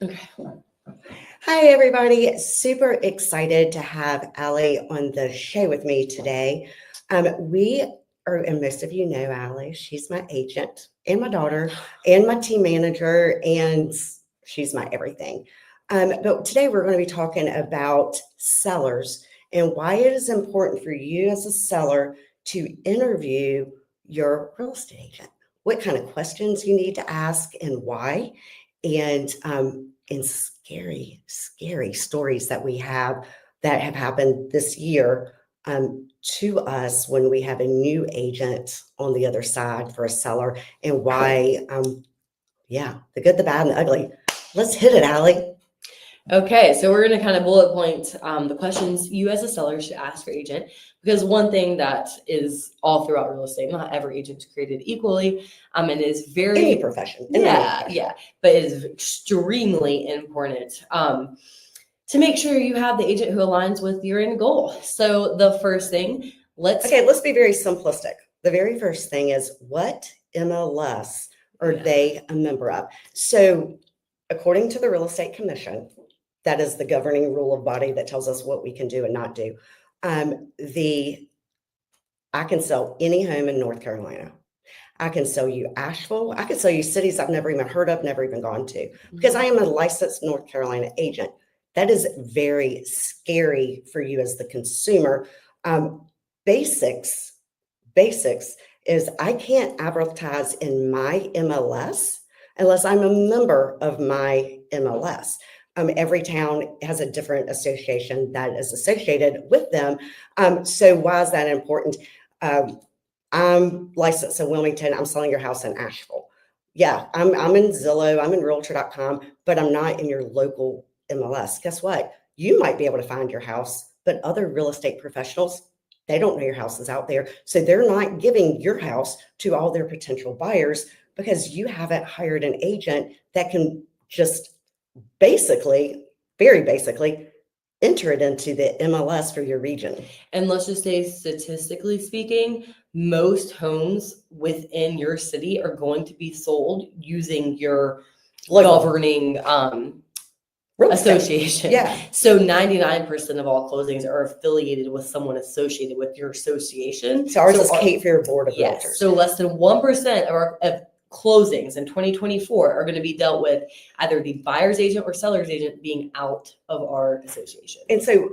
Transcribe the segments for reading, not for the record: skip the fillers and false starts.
Okay. Hi, everybody. Super excited to have Allie on the show with me today. And most of you know Allie. She's my agent and my daughter and my team manager, and she's my everything. But today we're going to be talking about sellers and why it is important for you as a seller to interview your real estate agent. What kind of questions you need to ask and why, and scary, scary stories that we have that have happened this year to us when we have a new agent on the other side for a seller, and why, the good, the bad, and the ugly. Let's hit it, Allie. Okay, so we're going to kind of bullet point the questions you as a seller should ask your agent, because one thing that is all throughout real estate, not every agent is created equally, and is very Any profession, in any profession. but it is extremely important to make sure you have the agent who aligns with your end goal. So the first thing, let's be very simplistic. The very first thing is, what MLS are they a member of? So according to the Real Estate Commission, that is the governing rule of body that tells us what we can do and not do. I can sell any home in North Carolina. I can sell you Asheville. I can sell you cities I've never even heard of, never even gone to, because I am a licensed North Carolina agent. That is very scary for you as the consumer. Basics is I can't advertise in my MLS unless I'm a member of my MLS. Every town has a different association that is associated with them. So why is that important? I'm licensed in Wilmington. I'm selling your house in Asheville. Yeah, I'm in Zillow. I'm in Realtor.com, but I'm not in your local MLS. Guess what? You might be able to find your house, but other real estate professionals, they don't know your house is out there. So they're not giving your house to all their potential buyers because you haven't hired an agent that can just very basically, enter it into the MLS for your region. And let's just say, statistically speaking, most homes within your city are going to be sold using your governing association. Yeah. So 99% of all closings are affiliated with someone associated with your association. So ours is Cape Fear Board of Yes. Realtors. So less than 1% of closings in 2024 are going to be dealt with either the buyer's agent or seller's agent being out of our association. And so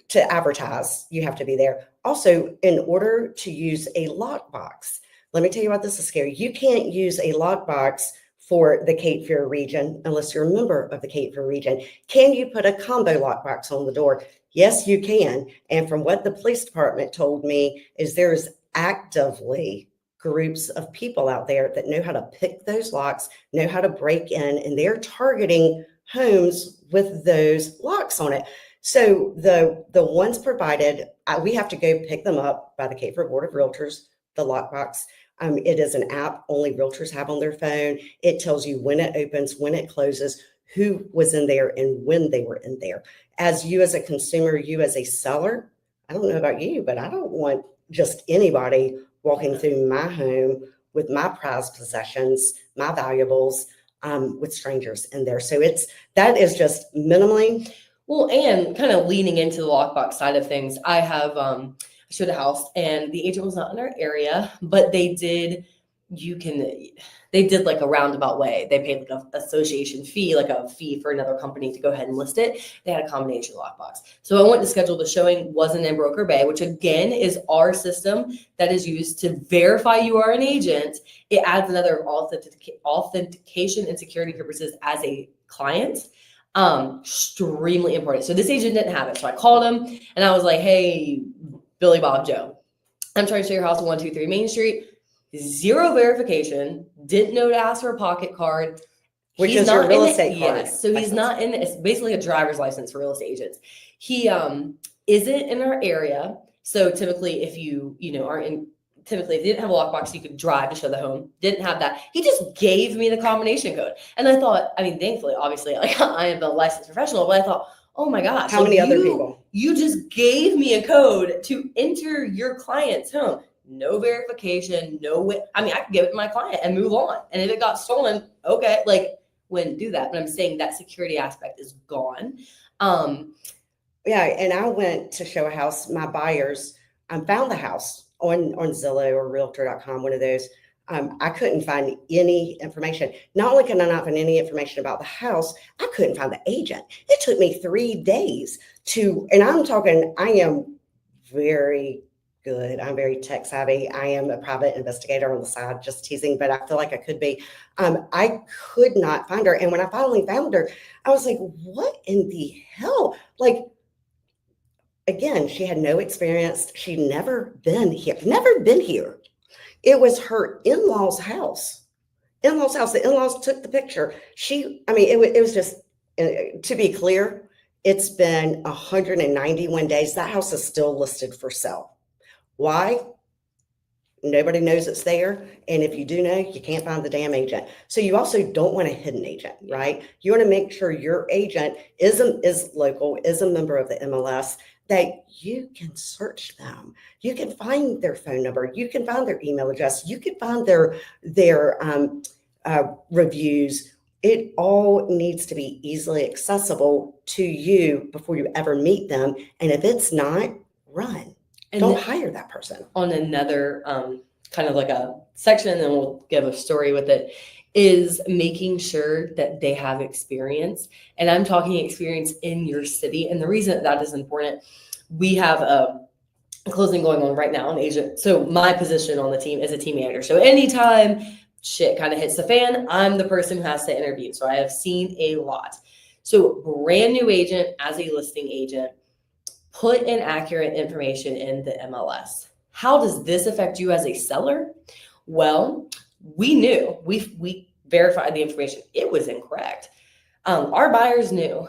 to advertise, you have to be there. Also, in order to use a lockbox, let me tell you why this is scary. You can't use a lockbox for the Cape Fear region unless you're a member of the Cape Fear region. Can you put a combo lockbox on the door? Yes, you can. And from what the police department told me is there's actively groups of people out there that know how to pick those locks, know how to break in, and they're targeting homes with those locks on it. So the ones provided, we have to go pick them up by the Cape Fear Board of Realtors, the lockbox. It is an app only realtors have on their phone. It tells you when it opens, when it closes, who was in there, and when they were in there. As you as a consumer, you as a seller, I don't know about you, but I don't want just anybody walking through my home with my prized possessions, my valuables, with strangers in there. So that is just minimally. Well, and kind of leaning into the lockbox side of things, I have showed a house and the agent was not in our area, but they did like a roundabout way. They paid like an association fee, like a fee for another company to go ahead and list it. They had a combination lockbox. So I went to schedule the showing, wasn't in Broker Bay, which again is our system that is used to verify you are an agent. It adds another authentication and security purposes as a client. Extremely important. So this agent didn't have it. So I called him and I was like, hey, Billy Bob Joe, I'm trying to show your house at 123 Main Street. Zero verification, didn't know to ask for a pocket card. Which is your real estate card. Yes, so he's not in it. It's basically a driver's license for real estate agents. He isn't in our area. So typically if you are in, typically if you didn't have a lockbox, you could drive to show the home. Didn't have that. He just gave me the combination code. And I thought, thankfully, obviously, like I am a licensed professional, but I thought, oh my gosh. How many other people? You just gave me a code to enter your client's home. No verification, no way. I could give it to my client and move on. And if it got stolen, okay, like wouldn't do that. But I'm saying that security aspect is gone. Yeah, and I went to show a house. My buyers found the house on Zillow or Realtor.com, one of those. I couldn't find any information. Not only could I not find any information about the house, I couldn't find the agent. It took me 3 days and I'm talking, I am very good. I'm very tech savvy. I am a private investigator on the side, just teasing, but I feel like I could be. I could not find her. And when I finally found her, I was like, what in the hell? Like, again, she had no experience. She'd never been here. It was her in-laws' house. The in-laws took the picture. It was just, to be clear, it's been 191 days. That house is still listed for sale. Why? Nobody knows it's there. And if you do know, you can't find the damn agent. So you also don't want a hidden agent, right? You want to make sure your agent is local, is a member of the MLS, that you can search them. You can find their phone number. You can find their email address. You can find their reviews. It all needs to be easily accessible to you before you ever meet them. And if it's not, run. And don't hire that person. On another kind of like a section, and then we'll give a story with it, is making sure that they have experience. And I'm talking experience in your city. And the reason that is important, we have a closing going on right now, an agent. So my position on the team is a team manager. So anytime shit kind of hits the fan, I'm the person who has to interview. So I have seen a lot. So brand new agent as a listing agent, put in accurate information in the MLS. How does this affect you as a seller? Well, we knew, we verified the information. It was incorrect. Our buyers knew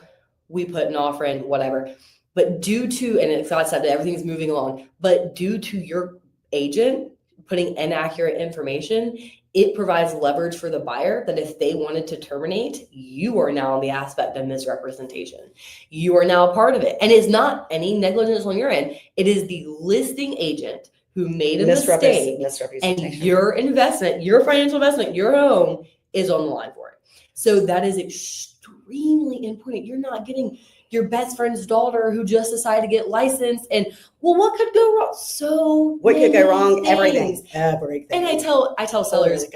we put an offer in, whatever, but due to, and it's God said that everything's moving along, but due to your agent putting inaccurate information, it provides leverage for the buyer that if they wanted to terminate, you are now on the aspect of misrepresentation. You are now a part of it. And it's not any negligence on your end. It is the listing agent who made a mistake, and your investment, your financial investment, your home is on the line for it. So that is extremely important. You're not getting your best friend's daughter who just decided to get licensed, and well, what could go wrong? So what could go wrong? Things. Everything. And I tell sellers,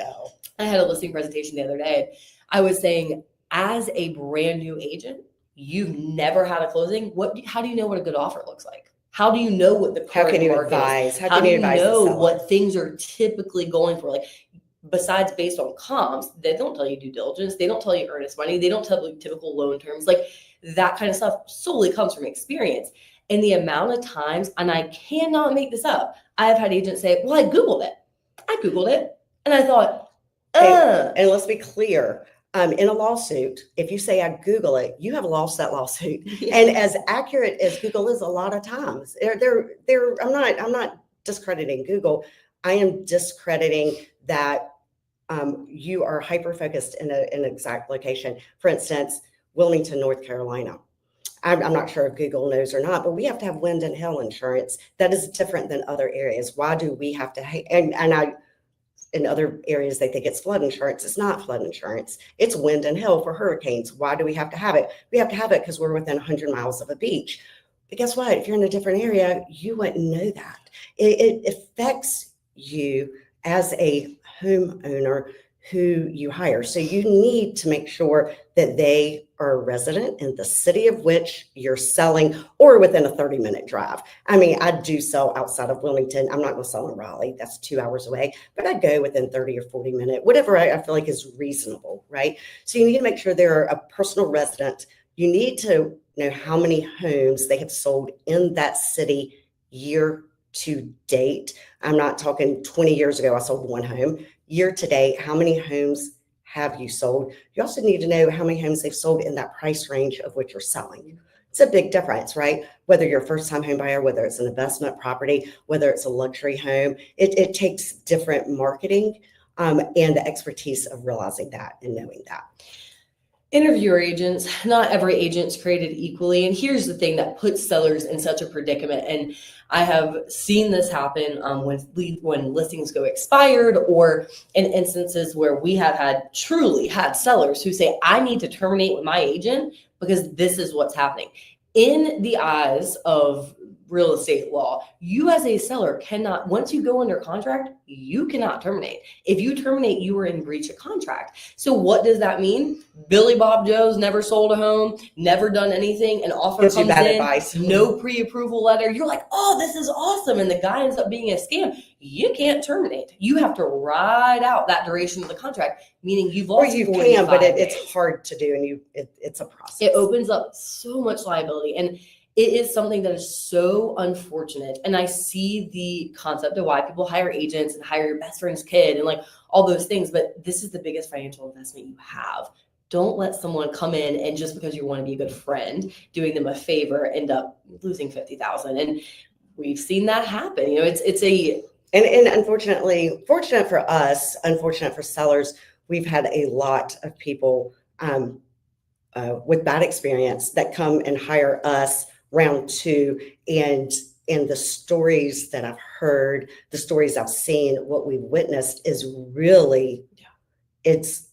I had a listing presentation the other day. I was saying, as a brand new agent, you've never had a closing. How do you know what a good offer looks like? How do you know what the current market is? How do you know what things are typically going for? Like, besides based on comps, they don't tell you due diligence. They don't tell you earnest money. They don't tell you typical loan terms. Like, that kind of stuff solely comes from experience. And the amount of times, and I cannot make this up, I've had agents say, well, I Googled it. And I thought, And let's be clear. In a lawsuit, if you say I Google it, you have lost that lawsuit. Yeah. And as accurate as Google is, a lot of times, I'm not discrediting Google. I am discrediting that you are hyper focused in an exact location. For instance, Wilmington, North Carolina. I'm not sure if Google knows or not, but we have to have wind and hail insurance. That is different than other areas. Why do we have to? In other areas, they think it's flood insurance. It's not flood insurance. It's wind and hail for hurricanes. Why do we have to have it? We have to have it because we're within 100 miles of a beach. But guess what? If you're in a different area, you wouldn't know that. It affects you as a homeowner who you hire. So you need to make sure that they are a resident in the city of which you're selling, or within a 30-minute drive. I mean, I do sell outside of Wilmington. I'm not going to sell in Raleigh. That's 2 hours away, but I go within 30 or 40 minutes, whatever I feel like is reasonable, right? So you need to make sure they're a personal resident. You need to know how many homes they have sold in that city year to date. I'm not talking 20 years ago, I sold one home. Year to date, how many homes have you sold? You also need to know how many homes they've sold in that price range of which you're selling. It's a big difference, right? Whether you're a first-time home buyer, whether it's an investment property, whether it's a luxury home, it takes different marketing and the expertise of realizing that and knowing that. Interview your agents. Not every agent's created equally. And here's the thing that puts sellers in such a predicament. And I have seen this happen when listings go expired, or in instances where we have truly had sellers who say, I need to terminate with my agent because this is what's happening. In the eyes of real estate law, you as a seller cannot, once you go under contract, you cannot terminate. If you terminate, you are in breach of contract. So what does that mean? Billy Bob Joe's never sold a home, never done anything, an offer Gives you comes bad in, advice. no pre-approval letter. You're like, oh, this is awesome. And the guy ends up being a scam. You can't terminate. You have to ride out that duration of the contract, meaning you've Or lost you 45 can, but days. it's hard to do, and it's a process. It opens up so much liability, and it is something that is so unfortunate. And I see the concept of why people hire agents and hire your best friend's kid and like all those things, but this is the biggest financial investment you have. Don't let someone come in and just because you want to be a good friend, doing them a favor, end up losing $50,000. And we've seen that happen. You know, and unfortunately, fortunate for us, unfortunate for sellers, we've had a lot of people with bad experience that come and hire us round two, and the stories that I've heard, the stories I've seen, what we've witnessed is really, it's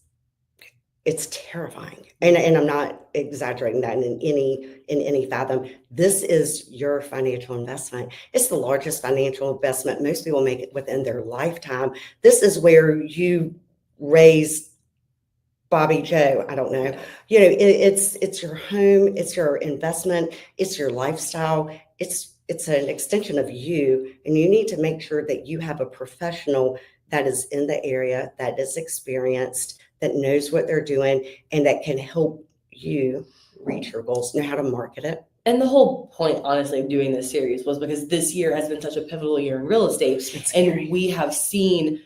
terrifying. And I'm not exaggerating that in any fathom. This is your financial investment. It's the largest financial investment most people make it within their lifetime. This is where you raise Bobby Joe. I don't know. You know, it's your home, it's your investment, it's your lifestyle. It's an extension of you, and you need to make sure that you have a professional that is in the area, that is experienced, that knows what they're doing, and that can help you reach your goals, know how to market it. And the whole point, honestly, of doing this series was because this year has been such a pivotal year in real estate, and we have seen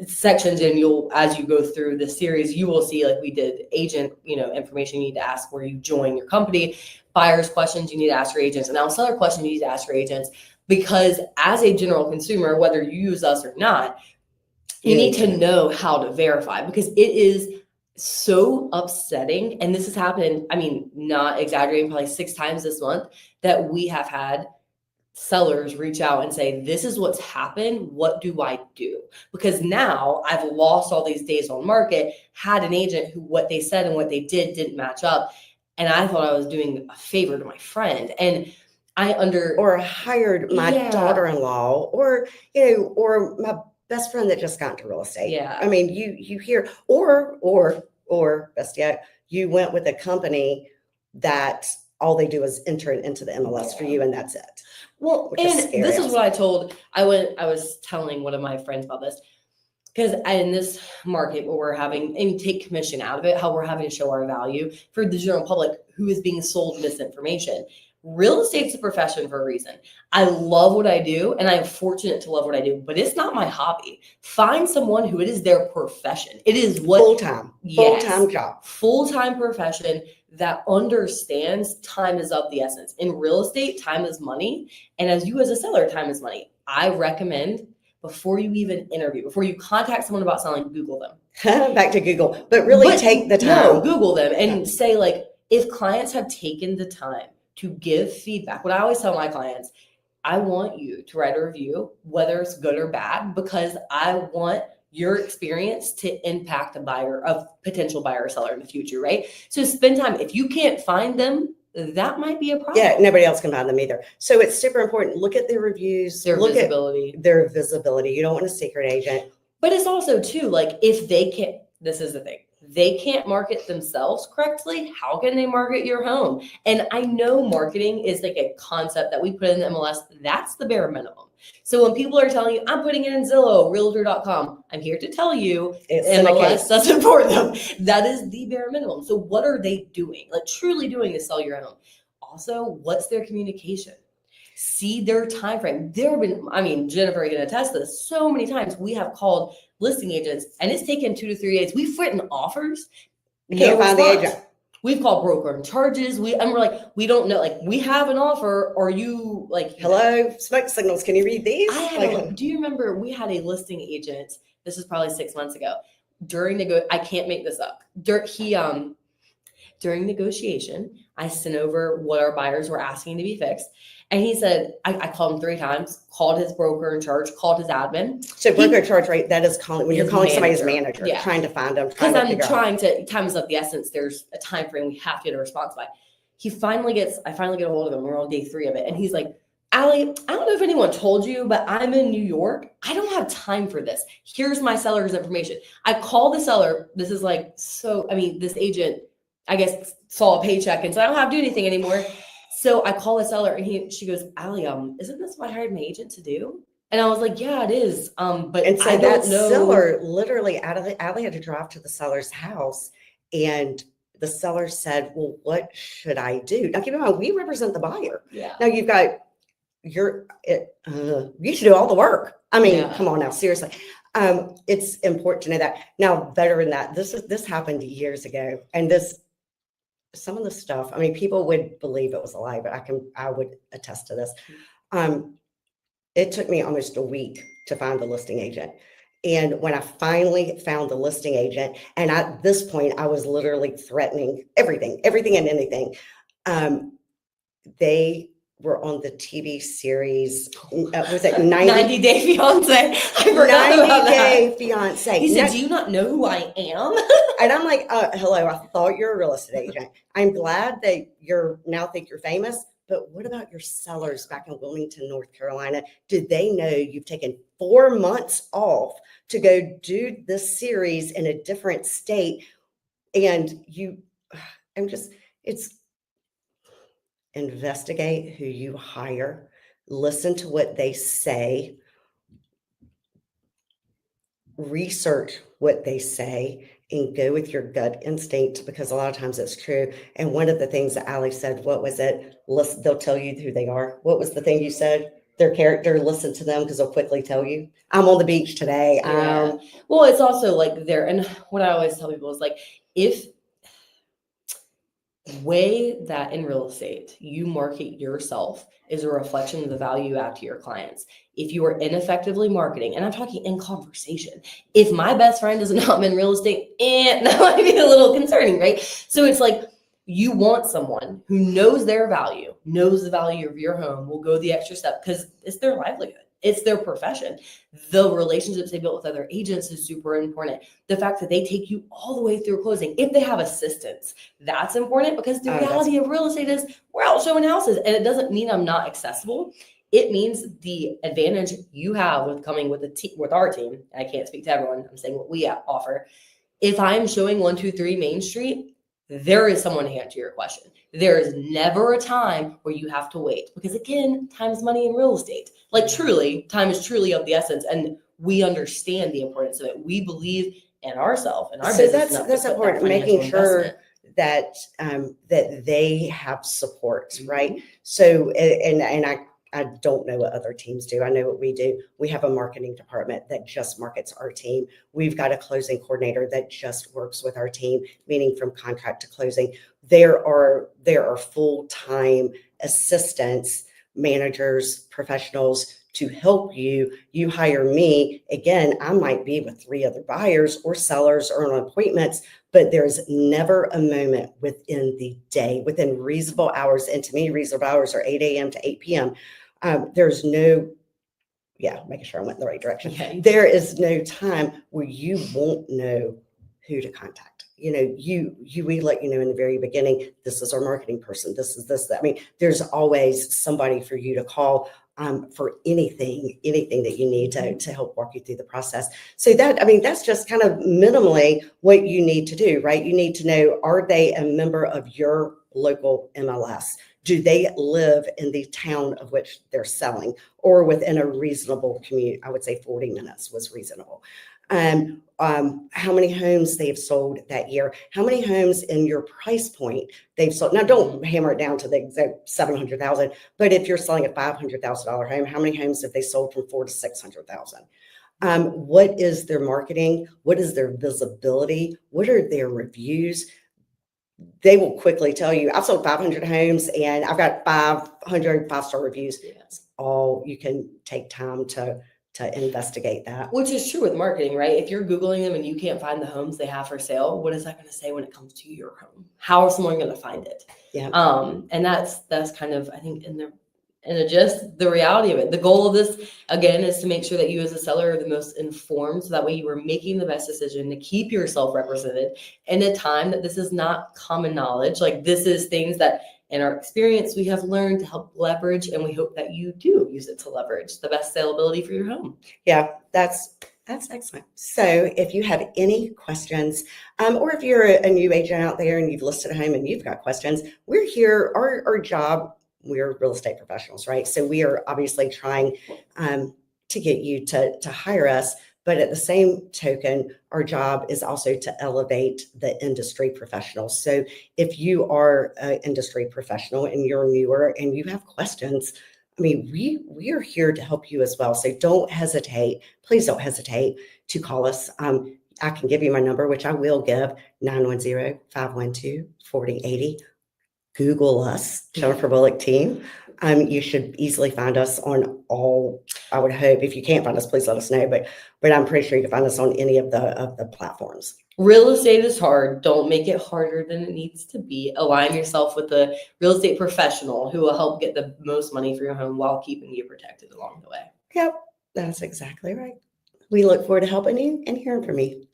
sections, and as you go through the series, you will see, like we did, agent, information you need to ask where you join your company, buyers questions you need to ask your agents, and now seller questions you need to ask your agents, because as a general consumer, whether you use us or not, you need to know how to verify, because it is so upsetting. And this has happened, I mean, not exaggerating, probably 6 times this month that we have had sellers reach out and say, this is what's happened. What do I do? Because now I've lost all these days on market, had an agent who what they said and what they did didn't match up. And I thought I was doing a favor to my friend. And or hired my daughter-in-law, or my best friend that just got into real estate. Yeah. I mean, you hear, or best yet, you went with a company that all they do is enter it into the MLS for you, and that's it. Well, and this is what I was telling one of my friends about this, because in this market where we're having, and take commission out of it, how we're having to show our value for the general public who is being sold misinformation. Real estate's a profession for a reason. I love what I do, and I'm fortunate to love what I do, but it's not my hobby. Find someone who it is their profession. It is what full-time job, full-time profession that understands time is of the essence. In real estate, time is money. And as you as a seller, time is money. I recommend before you even interview, before you contact someone about selling, Google them. Back to Google, but really take the time. No, Google them and say, like, if clients have taken the time to give feedback, what I always tell my clients, I want you to write a review, whether it's good or bad, because I want your experience to impact a potential buyer or seller in the future, right? So spend time. If you can't find them, that might be a problem. Yeah, nobody else can find them either. So it's super important. Look at their reviews, look visibility. At their visibility. You don't want a secret agent. But it's also too, like, if they can't, this is the thing, they can't market themselves correctly, how can they market your home? And I know marketing is like a concept that we put in the MLS. That's the bare minimum. So when people are telling you, I'm putting it in Zillow, realtor.com, I'm here to tell you MLS doesn't for them. That is the bare minimum. So what are they doing? Like truly doing to sell your home? Also, what's their communication? See their time frame. There have been, I mean, Jennifer can attest to this, so many times we have called listing agents and it's taken 2 to 3 days. We've written offers. Can't find the agent. We've called broker and charges. We're like, we don't know. Like, we have an offer. Are you like, hello, smoke signals? Can you read these? Do you remember we had a listing agent? This is probably 6 months ago. I can't make this up. During negotiation, I sent over what our buyers were asking to be fixed. And he said, I called him 3 times, called his broker in charge, called his admin. So broker charge rate, that is calling, when you're His calling somebody's manager. manager, Yeah. trying to find them, Because trying to I'm figure out. trying to, time is of the essence. There's a time frame we have to get a response by. I finally get a hold of him. We're on day 3 of it. And he's like, Allie, I don't know if anyone told you, but I'm in New York. I don't have time for this. Here's my seller's information. I call the seller. This is like, so, I mean, this agent, I guess, saw a paycheck and said, I don't have to do anything anymore. So I call the seller and she goes, Allie, isn't this what I hired my agent to do? And I was like, yeah, it is. But And so I that don't know. seller literally Allie had to drive to the seller's house, and the seller said, well, what should I do? Now keep in mind, we represent the buyer. Yeah. Now you've got you should do all the work. I mean, Yeah. come on now, seriously. It's important to know that. Now, better than that, this happened years ago, and some of the stuff, I mean, people would believe it was a lie, but I would attest to this. It took me almost a week to find the listing agent. And when I finally found the listing agent, and at this point, I was literally threatening everything and anything. They were on the TV series, was it 90 Day Fiance? I forgot 90 about Day that. Fiance. He said, do you not know who I am? And I'm like, hello, I thought you're a real estate agent. I'm glad that you're now think you're famous, but what about your sellers back in Wilmington, North Carolina? Do they know you've taken 4 months off to go do this series in a different state? And it's investigate who you hire, listen to what they say, research what they say, and go with your gut instinct, because a lot of times it's true. And one of the things that Allie said, what was it? Listen, they'll tell you who they are. What was the thing you said? Their character, listen to them because they'll quickly tell you. I'm on the beach today. Yeah. Well, it's also like there, and what I always tell people is like, way that in real estate, you market yourself is a reflection of the value you add to your clients. If you are ineffectively marketing, and I'm talking in conversation, if my best friend doesn't know I'm in real estate, that might be a little concerning, right? So it's like, you want someone who knows their value, knows the value of your home, will go the extra step because it's their livelihood. It's their profession. The relationships they built with other agents is super important. The fact that they take you all the way through closing, if they have assistants, that's important, because the reality of real estate is we're out showing houses, and it doesn't mean I'm not accessible. It means the advantage you have with coming with with our team. I can't speak to everyone. I'm saying what we offer. If I'm showing 123 Main Street, there is someone to answer your question. There is never a time where you have to wait, because again, time is money in real estate. Like truly, time is truly of the essence, and we understand the importance of it. We believe in ourselves and our business. So that's important, making sure that that they have support, right? So, and I don't know what other teams do. I know what we do. We have a marketing department that just markets our team. We've got a closing coordinator that just works with our team, meaning from contract to closing. There are full-time assistants, managers, professionals to help you. You hire me. Again, I might be with 3 other buyers or sellers or on appointments, but there's never a moment within the day, within reasonable hours. And to me, reasonable hours are 8 a.m. to 8 p.m. There's no, making sure I went in the right direction. Yeah. There is no time where you won't know who to contact. You know, we let you know in the very beginning, this is our marketing person. This is this, that. I mean, there's always somebody for you to call for anything that you need to help walk you through the process. So that's just kind of minimally what you need to do, right? You need to know, are they a member of your local MLS? Do they live in the town of which they're selling, or within a reasonable commute? I would say 40 minutes was reasonable. How many homes they've sold that year, how many homes in your price point they've sold. Now, don't hammer it down to the exact 700,000, but if you're selling a $500,000 home, how many homes have they sold from 400,000 to 600,000? What is their marketing? What is their visibility? What are their reviews? They will quickly tell you, I've sold 500 homes and I've got 500 5-star reviews. That's all you can take time to investigate that. Which is true with marketing, right? If you're Googling them and you can't find the homes they have for sale, what is that going to say when it comes to your home? How is someone going to find it? Yeah. And that's kind of, I think, just the reality of it. The goal of this, again, is to make sure that you as a seller are the most informed, so that way you are making the best decision to keep yourself represented in a time that this is not common knowledge. Like, this is things that in our experience we have learned to help leverage, and we hope that you do use it to leverage the best saleability for your home. Yeah, that's excellent. So if you have any questions, or if you're a new agent out there and you've listed a home and you've got questions, we're here. Our job, we're real estate professionals, right? So we are obviously trying to get you to hire us. But at the same token, our job is also to elevate the industry professionals. So if you are an industry professional and you're newer and you have questions, I mean, we are here to help you as well. So don't hesitate. Please don't hesitate to call us. I can give you my number, which I will give, 910-512-4080. Google us, Jennifer Bullock Team. You should easily find us on all, I would hope. If you can't find us, please let us know. But I'm pretty sure you can find us on any of the platforms. Real estate is hard. Don't make it harder than it needs to be. Align yourself with a real estate professional who will help get the most money for your home while keeping you protected along the way. Yep, that's exactly right. We look forward to helping you and hearing from you.